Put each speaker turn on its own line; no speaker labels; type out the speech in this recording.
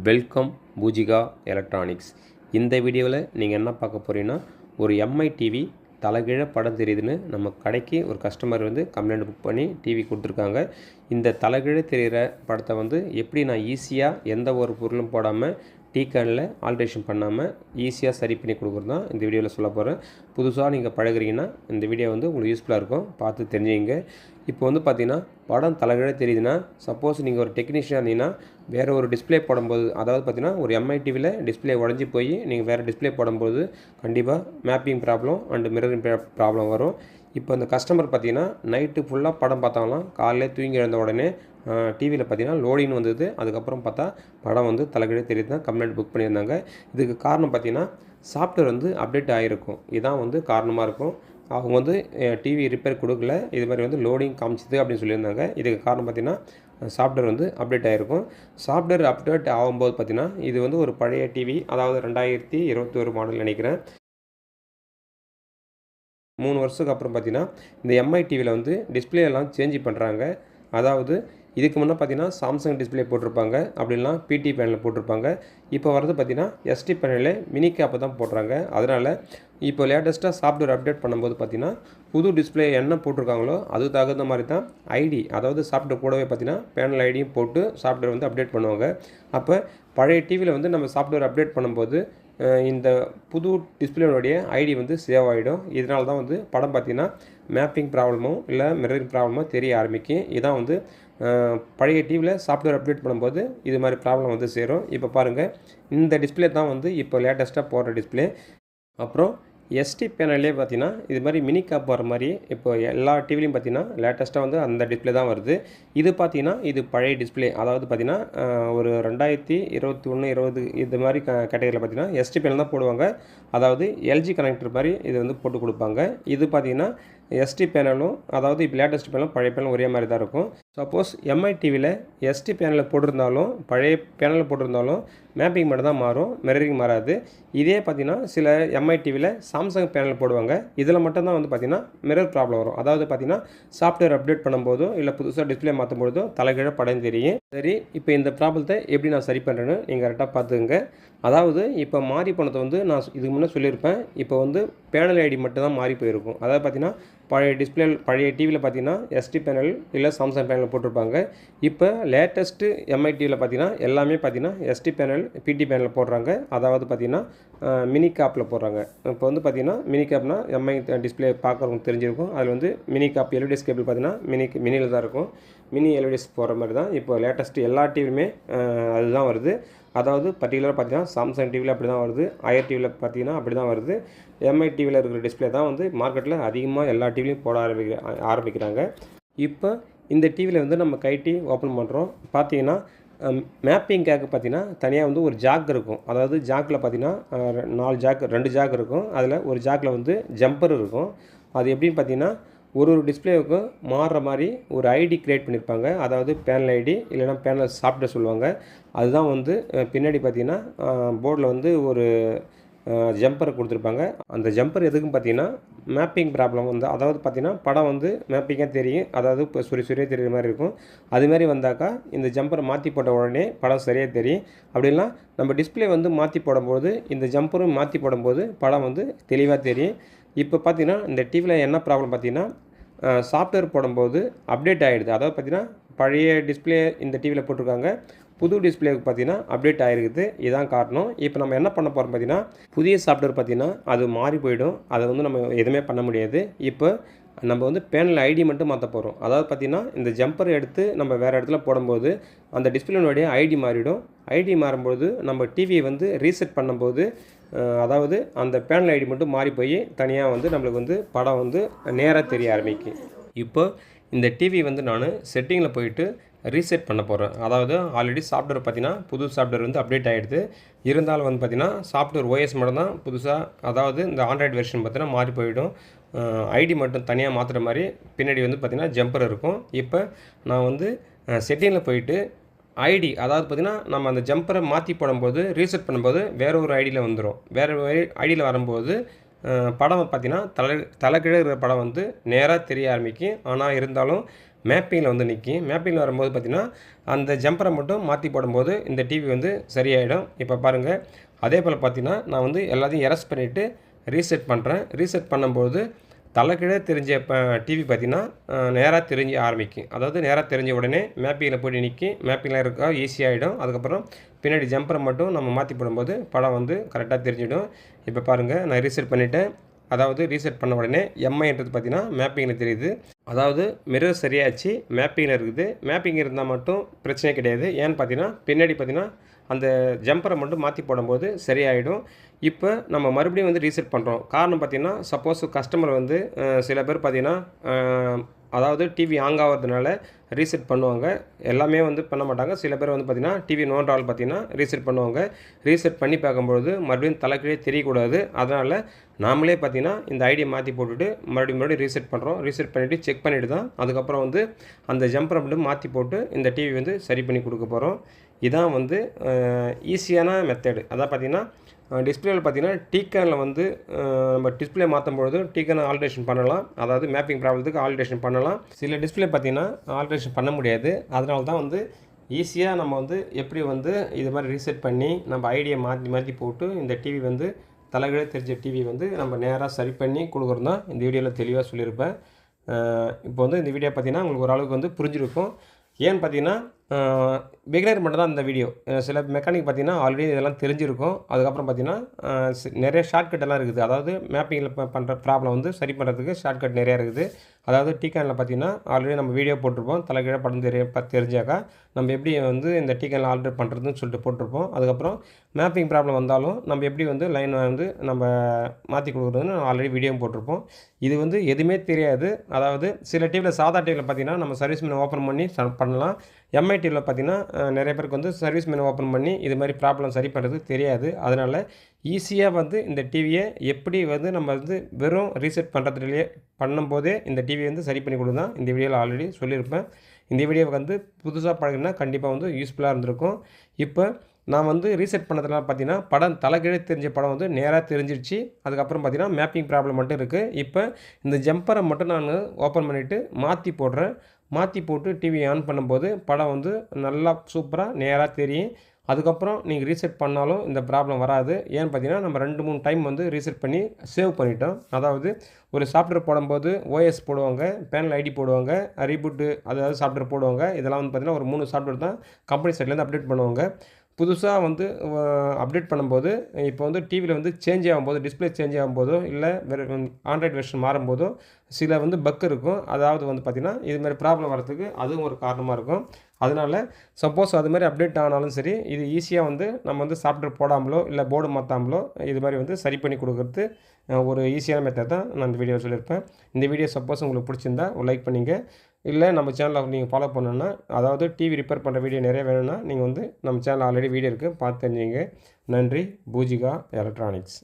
Welcome Poojika electronics. இந்த வீடியோவில் நீங்கள் என்ன பார்க்க போகிறீங்கன்னா, ஒரு எம்ஐ டிவி தலைகீழ படம் தெரியுதுன்னு நம்ம கடைக்கு ஒரு கஸ்டமர் கம்ப்ளைண்ட் புக் பண்ணி டிவி கொடுத்துருக்காங்க. இந்த தலைகீழ தெரிகிற படத்தை எப்படி நான் ஈஸியாக எந்த ஒரு பொருளும் போடாமல் டீகானில் ஆல்ட்ரேஷன் பண்ணாமல் ஈஸியாக சரி பண்ணி கொடுக்குறது தான் இந்த வீடியோவில் சொல்ல போகிறேன். புதுசாக நீங்கள் பழகுறீங்கன்னா இந்த வீடியோ உங்களுக்கு யூஸ்ஃபுல்லாக இருக்கும், பார்த்து தெரிஞ்சுங்க. இப்போ பார்த்தீங்கன்னா படம் தலைகீழ தெரியுதுன்னா, சப்போஸ் நீங்கள் ஒரு டெக்னீஷியனாக இருந்தீங்கன்னா வேறு ஒரு டிஸ்பிளே போடும்போது, அதாவது பார்த்தீங்கன்னா ஒரு எம்ஐ டிவியில் டிஸ்பிளே உடஞ்சி போய் நீங்கள் வேறு டிஸ்பிளே போடும்போது கண்டிப்பாக mapping problem and mirroring problem வரும். இப்போ இந்த கஸ்டமர் பார்த்தீங்கன்னா நைட்டு ஃபுல்லாக படம் பார்த்தாங்களாம். காலையில் தூங்கி எழுந்த உடனே டிவியில் பார்த்தீங்கன்னா லோடின்னு வந்தது. அதுக்கப்புறம் பார்த்தா படம் தலைகீழ தெரியுது தான் கம்ப்ளைண்ட் புக் பண்ணியிருந்தாங்க. இதுக்கு காரணம் பார்த்தீங்கன்னா சாஃப்ட்வேர் அப்டேட் ஆகிருக்கும். இதுதான் காரணமாக இருக்கும். அவங்க டிவி ரிப்பேர் கொடுக்கல, இது மாதிரி லோடிங் காமிச்சிது அப்படின்னு சொல்லியிருந்தாங்க. இதுக்கு காரணம் பார்த்தீங்கன்னா சாஃப்ட்வேர் அப்டேட் ஆகிருக்கும். சாஃப்ட்வேர் அப்டேட் ஆகும்போது பார்த்தீங்கன்னா இது ஒரு பழைய டிவி, அதாவது 2021 மாடல் நினைக்கிறேன். 3 வருஷத்துக்கு அப்புறம் பார்த்தீங்கன்னா இந்த எம்ஐ டிவியில் டிஸ்பிளே எல்லாம் சேஞ்ச் பண்ணுறாங்க. அதாவது இதுக்கு முன்னே பார்த்தீங்கன்னா சாம்சங் டிஸ்பிளே போட்டிருப்பாங்க, அப்படிலாம் பிடி பேனலில் போட்டிருப்பாங்க. இப்போ பார்த்தீங்கன்னா எஸ்டி பேனலில் மினி கேப்பை தான் போடுறாங்க. அதனால் இப்போ லேட்டஸ்ட்டாக சாஃப்ட்வேர் அப்டேட் பண்ணும்போது பார்த்தீங்கன்னா புது டிஸ்பிளே என்ன போட்டிருக்காங்களோ அது தகுந்த மாதிரி தான் ஐடி, அதாவது சாஃப்ட்வேர் கூடவே பார்த்தீங்கன்னா பேனல் ஐடியும் போட்டு சாஃப்ட்வேர் அப்டேட் பண்ணுவாங்க. அப்போ பழைய டிவியில் நம்ம சாஃப்ட்வேர் அப்டேட் பண்ணும்போது இந்த புது டிஸ்பிளேனுடைய ஐடி சேவ் ஆகிடும். இதனால தான் படம் பார்த்திங்கன்னா மேப்பிங் ப்ராப்ளமோ இல்லை மிரரிங் ப்ராப்ளமோ தெரிய ஆரம்பிக்கும். இதான் பழைய டிவியில் சாஃப்ட்வேர் அப்டேட் பண்ணும்போது இது மாதிரி ப்ராப்ளம் சேரும். இப்போ பாருங்கள், இந்த டிஸ்பிளே தான் இப்போ லேட்டஸ்ட்டாக போடுற டிஸ்பிளே. அப்புறம் எஸ்டி பேனல்லே பார்த்தீங்கன்னா இது மாதிரி மினி கேப் வர மாதிரி இப்போ எல்லா டிவிலையும் பார்த்தீங்கன்னா லேட்டஸ்ட்டாக அந்த டிஸ்பிளே தான் வருது. இது பார்த்தீங்கன்னா இது பழைய டிஸ்பிளே, அதாவது பார்த்தீங்கன்னா ஒரு 2021, 20 இது மாதிரி கேட்டகரியில் பார்த்தீங்கன்னா எஸ்டி பேனல் தான் போடுவாங்க. அதாவது எல்ஜி கனெக்டர் மாதிரி இது போட்டு கொடுப்பாங்க. இது பார்த்தீங்கன்னா எஸ்டி பேனலும், அதாவது இப்போ லேட்டஸ்ட் பேனலும் பழைய பேனலும் ஒரே மாதிரி தான் இருக்கும். சப்போஸ் எம்ஐ டிவியில் எஸ்டி பேனலில் போட்டிருந்தாலும் பழைய பேனலில் போட்டிருந்தாலும் மேப்பிங் மட்டும் தான் மாறும், மிரரிங் மாறாது. இதே பார்த்தீங்கன்னா சில எம்ஐ டிவியில் சாம்சங் பேனல் போடுவாங்க. இதில் மட்டும்தான் பார்த்தீங்கன்னா மிரர் ப்ராப்ளம் வரும். அதாவது பார்த்தீங்கன்னா சாஃப்ட்வேர் அப்டேட் பண்ணும்போதோ இல்லை புதுசாக டிஸ்பிளே மாற்றும் பொழுதோ தலைகீழ படம் தெரியும். சரி, இப்போ இந்த ப்ராப்ளத்தை எப்படி நான் சரி பண்ணுறேன்னு நீங்கள் கரெக்டாக பார்த்துங்க. அதாவது இப்போ மாறி போனதை நான் இதுக்கு முன்னே சொல்லியிருப்பேன். இப்போ பேனல் ஐடி மட்டும் தான் மாறி போயிருக்கும். அதாவது பார்த்தீங்கன்னா பழைய டிவியில் பார்த்தீங்கன்னா எஸ்டி பேனல் இல்லை சாம்சங் பேனல் போட்டிருப்பாங்க. இப்போ லேட்டஸ்ட்டு எம்ஐ டிவியில் பார்த்தீங்கன்னா எல்லாமே பார்த்தீங்கன்னா எஸ்டி பேனல் பிடி பேனல் போடுறாங்க. அதாவது பார்த்தீங்கன்னா மினி கேப்பில் போடுறாங்க. இப்போ பார்த்தீங்கன்னா மினி கேப்னா எம்ஐ டிஸ்பிளே பார்க்குறவங்க தெரிஞ்சிருக்கும். அதில் மினி கேப் எல்இடிஎஸ் கேபிள் பார்த்தீங்கன்னா மினியில் தான் இருக்கும். மினி எல்இடிஎஸ் போடுற மாதிரி தான் இப்போ லேட்டஸ்ட்டு எல்லா டிவிலுமே அதுதான் வருது. அதாவது பர்டிகுலராக பார்த்தீங்கன்னா சாம்சங் டிவியில் அப்படி தான் வருது, ஐஆர் டிவியில் பார்த்தீங்கன்னா அப்படி தான் வருது. எம்ஐ டிவியில் இருக்கிற டிஸ்பிளே தான் மார்க்கெட்டில் அதிகமாக எல்லா டிவிலையும் போட ஆரம்பிக்கிறாங்க. இப்போ இந்த டிவியில் நம்ம கைட்டி ஓப்பன் பண்ணுறோம். பார்த்தீங்கன்னா மேப்பிங்காக பார்த்தீங்கன்னா தனியாக ஒரு ஜாக் இருக்கும். அதாவது ஜாக்கில் பார்த்தீங்கன்னா 2 ஜாக் இருக்கும். அதில் ஒரு ஜாக்கில் ஜம்பர் இருக்கும். அது எப்படின்னு பார்த்தீங்கன்னா ஒரு டிஸ்பிளேவுக்கும் மாறுற மாதிரி ஒரு ஐடி க்ரியேட் பண்ணியிருப்பாங்க. அதாவது பேனல் ஐடி இல்லைனா பேனல் சாஃப்ட்வேர் சொல்லுவாங்க. அதுதான் பின்னாடி பார்த்தீங்கன்னா போர்டில் ஒரு ஜம்பர் கொடுத்துருப்பாங்க. அந்த ஜம்பர் எதுக்குன்னு பார்த்தீங்கன்னா மேப்பிங் ப்ராப்ளம் அதாவது பார்த்தீங்கன்னா படம் மேப்பிங்காக தெரியும். அதாவது இப்போ சுரியாக தெரிகிற மாதிரி இருக்கும். அதுமாரி வந்தாக்கா இந்த ஜம்பரை மாற்றி போட்ட உடனே படம் சரியாக தெரியும். அப்படின்னா நம்ம டிஸ்பிளே மாற்றி போடும்போது இந்த ஜம்பரும் மாற்றி போடும்போது படம் தெளிவாக தெரியும். இப்போ பார்த்தீங்கன்னா இந்த டிவியில் என்ன ப்ராப்ளம் பார்த்தீங்கன்னா சாஃப்ட்வேர் போடும்போது அப்டேட் ஆகிடுது. அதாவது பார்த்தீங்கன்னா பழைய டிஸ்பிளே இந்த டிவியில் போட்டிருக்காங்க, புது டிஸ்பிளேக்கு பார்த்தீங்கன்னா அப்டேட் ஆகிருக்குது. இதுதான் காரணம். இப்போ நம்ம என்ன பண்ண போகிறோம் பார்த்தீங்கன்னா புதிய சாஃப்ட்வேர் பார்த்தீங்கன்னா அது மாறி போயிடும். அதை நம்ம எதுவுமே பண்ண முடியாது. இப்போ நம்ம பேனல் ஐடி மட்டும் மாற்ற போகிறோம். அதாவது பார்த்திங்கன்னா இந்த ஜம்பர் எடுத்து நம்ம வேறு இடத்துல போடும்போது அந்த டிஸ்பிளேனுடைய ஐடி மாறிடும். ஐடி மாறும்போது நம்ம டிவியை ரீசெட் பண்ணும்போது அதாவது அந்த பேனல் ஐடி மட்டும் மாறி போய் தனியாக நம்மளுக்கு படம் நேராக தெரிய ஆரம்பிக்கும். இப்போ இந்த டிவி நான் செட்டிங்கில் போயிட்டு ரீசெட் பண்ண போகிறேன். அதாவது ஆல்ரெடி சாஃப்ட்வேர் பார்த்தீங்கன்னா புது சாஃப்ட்வேர் அப்டேட் ஆகிடுது. இருந்தாலும் பார்த்தீங்கன்னா சாஃப்ட்வேர் ஓஎஸ் மட்டும் தான் புதுசாக, அதாவது இந்த ஆண்ட்ராய்டு வெர்ஷன் பார்த்தீங்கன்னா மாறி போயிடும். ஐடி மட்டும் தனியாக மாற்றுற மாதிரி பின்னாடி பார்த்தீங்கன்னா ஜம்பர் இருக்கும். இப்போ நான் செட்டிங்கில் போயிட்டு ஐடி, அதாவது பார்த்திங்கன்னா நம்ம அந்த ஜம்பரை மாற்றி போடும்போது ரீசெட் பண்ணும்போது வேறு ஒரு ஐடியில் வந்துடும். வேறு ஐடியில் வரும்போது படம் பார்த்திங்கன்னா தலைகீழ இருக்கிற படம் நேராக தெரிய ஆரம்பிக்கும். ஆனால் இருந்தாலும் மேப்பிங்கில் வந்து நிற்கும். மேப்பிங்கில் வரும்போது பார்த்திங்கன்னா அந்த ஜம்பரை மட்டும் மாற்றி போடும்போது இந்த டிவி வந்து சரியாயிடும். இப்போ பாருங்கள், அதே போல் பார்த்திங்கன்னா நான் வந்து எல்லாத்தையும் எரஸ் பண்ணிவிட்டு ரீசெட் பண்ணுறேன். ரீசெட் பண்ணும்போது தலைக்கீழே தெரிஞ்ச டிவி பார்த்திங்கன்னா நேராக தெரிஞ்ச ஆரம்பிக்கும். அதாவது நேராக தெரிஞ்ச உடனே மேப்பிங்கில் போய்ட்டு நிற்கும். மேப்பிங்கில் இருக்கா ஈஸியாகிடும். அதுக்கப்புறம் பின்னாடி ஜம்பரை மட்டும் நம்ம மாற்றி போடும்போது படம் வந்து கரெக்டாக தெரிஞ்சிடும். இப்போ பாருங்கள், நான் ரீசெட் பண்ணிவிட்டேன். அதாவது ரீசெட் பண்ண உடனே எம்ஐன்றது பார்த்திங்கன்னா மேப்பிங்கில் தெரியுது. அதாவது மிரர் சரியாச்சு, மேப்பிங்கில் இருக்குது. மேப்பிங் இருந்தால் மட்டும் பிரச்சனை கிடையாது. ஏன்னு பார்த்தீங்கன்னா பின்னாடி பார்த்திங்கன்னா அந்த ஜம்பரை மட்டும் மாற்றி போடும்போது சரியாயிடும். இப்போ நம்ம மறுபடியும் வந்து ரீசெட் பண்ணுறோம். காரணம் பார்த்திங்கன்னா சப்போஸ் கஸ்டமர் வந்து சில பேர் பார்த்திங்கன்னா அதாவது டிவி ஹேங் ஆகிறதுனால ரீசெட் பண்ணுவாங்க. எல்லாமே வந்து பண்ண மாட்டாங்க. சில பேர் வந்து பார்த்திங்கன்னா டிவி நோண்டால் பார்த்திங்கன்னா ரீசெட் பண்ணுவாங்க. ரீசெட் பண்ணி பார்க்கும்பொழுது மறுபடியும் தலைக்கீழே தெரியக்கூடாது. அதனால் நாமளே பார்த்திங்கன்னா இந்த ஐடியை மாற்றி போட்டுட்டு மறுபடியும் ரீசெட் பண்ணுறோம். ரீசெட் பண்ணிவிட்டு செக் பண்ணிவிட்டு தான் அதுக்கப்புறம் வந்து அந்த ஜம்பரை மட்டும் மாற்றி போட்டு இந்த டிவி வந்து சரி பண்ணி கொடுக்க போகிறோம். இதான் வந்து ஈஸியான மெத்தடு. அதான் பார்த்திங்கன்னா டிஸ்பிளேவில் பார்த்திங்கன்னா டீக்கனில் வந்து நம்ம டிஸ்பிளே மாற்றும்பொழுது டீக்கனை ஆல்ட்ரேஷன் பண்ணலாம். அதாவது மேப்பிங் ப்ராப்ளத்துக்கு ஆல்ட்ரேஷன் பண்ணலாம். சில டிஸ்பிளே பார்த்திங்கன்னா ஆல்ட்ரேஷன் பண்ண முடியாது. அதனால தான் வந்து ஈஸியாக நம்ம வந்து எப்படி வந்து இது மாதிரி ரீசெட் பண்ணி நம்ம ஐடியை மாற்றி போட்டு இந்த டிவி வந்து தலைகீழே தெரிஞ்ச டிவி வந்து நம்ம நேராக சரி பண்ணி கொடுக்குறது தான் இந்த வீடியோவில் தெளிவாக சொல்லியிருப்பேன். இப்போ வந்து இந்த வீடியோ பார்த்திங்கன்னா உங்களுக்கு ஓரளவுக்கு வந்து புரிஞ்சிருக்கும். ஏன்னு பார்த்தீங்கன்னா பிகினர் மட்டும் தான் இந்த வீடியோ. சில மெக்கானிக் பார்த்திங்கன்னா ஆல்ரெடி இதெல்லாம் தெரிஞ்சிருக்கும். அதுக்கப்புறம் பார்த்திங்கன்னா நிறைய ஷார்ட்கட்டெல்லாம் இருக்குது. அதாவது மேப்பிங்கில் பண்ணுற ப்ராப்ளம் வந்து சரி பண்ணுறதுக்கு ஷார்ட்கட் நிறையா இருக்குது. அதாவது டீக்கனில் பார்த்திங்கன்னா ஆல்ரெடி நம்ம வீடியோ போட்டிருப்போம். தலைகீழ படம் தெரிஞ்சாக்கா நம்ம எப்படி வந்து இந்த டீக்கனில் ஆல்டர் பண்ணுறதுன்னு சொல்லிட்டு போட்டிருப்போம். அதுக்கப்புறம் மேப்பிங் ப்ராப்ளம் வந்தாலும் நம்ம எப்படி வந்து லைன் வந்து நம்ம மாற்றி கொடுக்குறதுன்னு ஆல்ரெடி வீடியோவும் போட்டிருப்போம். இது வந்து எதுவுமே தெரியாது. அதாவது சில டிவியில் சாதா டிவியில் பார்த்திங்கன்னா நம்ம சர்வீஸ் மெனு ஓப்பன் பண்ணி பண்ணலாம். எம்ஐ டிவியில் பார்த்திங்கன்னா நிறைய பேருக்கு வந்து சர்வீஸ் மெனு ஓப்பன் பண்ணி இது மாதிரி ப்ராப்ளம் சரி பண்ணுறது தெரியாது. அதனால் ஈஸியாக வந்து இந்த டிவியை எப்படி வந்து நம்ம வந்து வெறும் ரீசெட் பண்ணுறதுலேயே பண்ணும்போதே இந்த டிவியை வந்து சரி பண்ணி கொடுங்க இந்த வீடியோவில் ஆல்ரெடி சொல்லியிருப்பேன். இந்த வீடியோவை வந்து புதுசாக பழகினா கண்டிப்பாக வந்து யூஸ்ஃபுல்லாக இருந்திருக்கும். இப்போ நான் வந்து ரீசெட் பண்ணதுனால பார்த்திங்கன்னா படம் தலைகீழே தெரிஞ்ச படம் வந்து நேராக தெரிஞ்சிருச்சு. அதுக்கப்புறம் பார்த்திங்கன்னா மேப்பிங் ப்ராப்ளம் மட்டும் இருக்குது. இப்போ இந்த ஜம்பரை மட்டும் நான் ஓப்பன் பண்ணிவிட்டு மாற்றி போடுறேன். மாற்றி போட்டு டிவி ஆன் பண்ணும்போது படம் வந்து நல்லா சூப்பராக நேராக தெரியும். அதுக்கப்புறம் நீங்கள் ரீசெட் பண்ணாலும் இந்த ப்ராப்ளம் வராது. ஏன்னு பார்த்தீங்கன்னா நம்ம 2-3 டைம் வந்து ரீசெட் பண்ணி சேவ் பண்ணிட்டோம். அதாவது ஒரு சாஃப்ட்வேர் போடும்போது ஓஎஸ் போடுவாங்க, பேனல் ஐடி போடுவாங்க, ரீபூட்டு அதாவது சாஃப்ட்வேர் போடுவாங்க. இதெல்லாம் வந்து பார்த்திங்கன்னா ஒரு 3 சாஃப்ட்வேர் தான் கம்பெனி சைட்லேருந்து அப்டேட் பண்ணுவாங்க. புதுசாக வந்து அப்டேட் பண்ணும்போது இப்போ வந்து டிவியில் வந்து சேஞ்ச் ஆகும்போது டிஸ்பிளே சேஞ்ச் ஆகும்போதோ இல்லை வேறு ஆண்ட்ராய்டு வெர்ஷன் மாறும்போதோ சில வந்து பக் இருக்கும். அதாவது வந்து பார்த்திங்கன்னா இதுமாதிரி ப்ராப்ளம் வரதுக்கு அதுவும் ஒரு காரணமாக இருக்கும். அதனால் சப்போஸ் அது மாதிரி அப்டேட் ஆனாலும் சரி இது ஈஸியாக வந்து நம்ம வந்து சாஃப்ட்வேர் போடாமலோ இல்லை போர்டு மாற்றாமலோ இது மாதிரி வந்து சரி பண்ணி கொடுக்குறது ஒரு ஈஸியான மெத்தட் தான் நான் இந்த வீடியோ சொல்லியிருப்பேன். இந்த வீடியோ சப்போஸ் உங்களுக்கு பிடிச்சிருந்தா ஒரு லைக் பண்ணிங்க. இல்லை நம்ம சேனலை நீங்கள் ஃபாலோ பண்ணணுன்னா அதாவது டிவி ரிப்பேர் பண்ணுற வீடியோ நிறைய வேணும்னா நீங்கள் வந்து நம்ம சேனல் ஆல்ரெடி வீடியோ இருக்குது பார்த்து தெரிஞ்சுங்க. நன்றி. பூஜிகா எலக்ட்ரானிக்ஸ்.